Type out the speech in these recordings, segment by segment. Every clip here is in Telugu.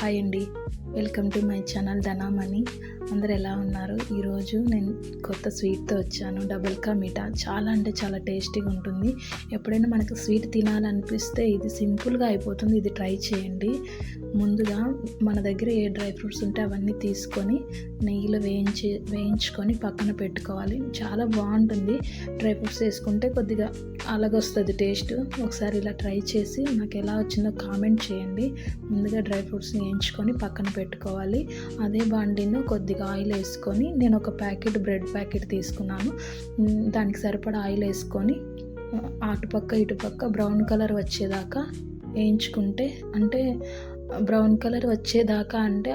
హాయ్ అండి, వెల్కమ్ టు మై ఛానల్ ధనామణి. అందరు ఎలా ఉన్నారు? ఈరోజు నేను కొత్త స్వీట్తో వచ్చాను. డబుల్ కా మీఠా చాలా అంటే చాలా టేస్టీగా ఉంటుంది. ఎప్పుడైనా మనకు స్వీట్ తినాలనిపిస్తే ఇది సింపుల్గా అయిపోతుంది. ఇది ట్రై చేయండి. ముందుగా మన దగ్గర ఏ డ్రై ఫ్రూట్స్ ఉంటే అవన్నీ తీసుకొని నెయ్యిలో వేయించుకొని పక్కన పెట్టుకోవాలి. చాలా బాగుంటుంది. డ్రై ఫ్రూట్స్ వేసుకుంటే కొద్దిగా అలాగొస్తుంది టేస్ట్. ఒకసారి ఇలా ట్రై చేసి నాకు ఎలా వచ్చిందో కామెంట్ చేయండి. ముందుగా డ్రై ఫ్రూట్స్ని వేయించుకొని పక్కన పెట్టుకోవాలి. అదే బాండీలో కొద్దిగా ఆయిల్ వేసుకొని, నేను ఒక బ్రెడ్ ప్యాకెట్ తీసుకున్నాను. దానికి సరిపడా ఆయిల్ వేసుకొని అటుపక్క ఇటుపక్క బ్రౌన్ కలర్ వచ్చేదాకా వేయించుకుంటే, అంటే బ్రౌన్ కలర్ వచ్చేదాకా అంటే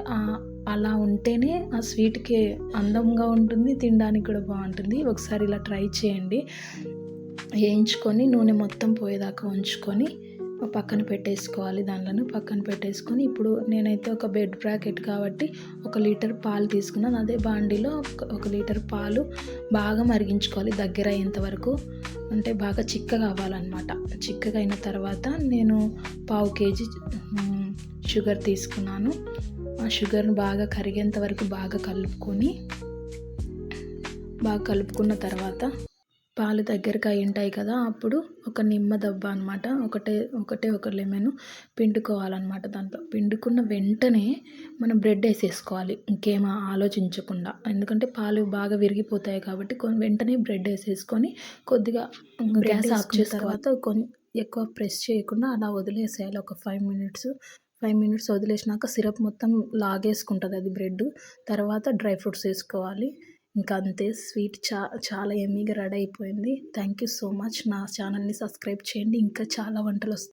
అలా ఉంటేనే ఆ స్వీట్కి అందంగా ఉంటుంది, తినడానికి కూడా బాగుంటుంది. ఒకసారి ఇలా ట్రై చేయండి. వేయించుకొని నూనె మొత్తం పోయేదాకా ఉంచుకొని పక్కన పెట్టేసుకోవాలి. దానిలను పక్కన పెట్టేసుకొని, ఇప్పుడు నేనైతే ఒక బ్రెడ్ ప్యాకెట్ కాబట్టి 1 లీటర్ పాలు తీసుకున్నాను. అదే బాండీలో 1 లీటర్ పాలు బాగా మరిగించుకోవాలి దగ్గర అయ్యేంత వరకు. అంటే బాగా చిక్కగా అవ్వాలన్నమాట. చిక్కగా అయిన తర్వాత నేను 1/2 కేజీ షుగర్ తీసుకున్నాను. ఆ షుగర్ని బాగా కరిగేంత వరకు బాగా కలుపుకున్న తర్వాత పాలు దగ్గరకు అయి ఉంటాయి కదా, అప్పుడు ఒక నిమ్మ దెబ్బ అనమాట, ఒక లెమన్ పిండుకోవాలన్నమాట. దాంట్లో పిండుకున్న వెంటనే మనం బ్రెడ్ వేసేసుకోవాలి, ఇంకేం ఆలోచించకుండా. ఎందుకంటే పాలు బాగా విరిగిపోతాయి కాబట్టి వెంటనే బ్రెడ్ వేసేసుకొని కొద్దిగా గ్యాస్ ఆఫ్ చేసిన తర్వాత ఎక్కువ ప్రెస్ చేయకుండా అలా వదిలేసేయాలి. ఒక 5 మినిట్స్ వదిలేసినాక సిరప్ మొత్తం లాగేసుకుంటుంది అది బ్రెడ్. తర్వాత డ్రై ఫ్రూట్స్ వేసుకోవాలి. ఇంకా అంతే, స్వీట్ చాలా యమ్మీగా రెడీ అయిపోయింది. Thank you so much. నా ఛానల్ని సబ్స్క్రైబ్ చేయండి. ఇంకా చాలా వంటలు వస్తాయి.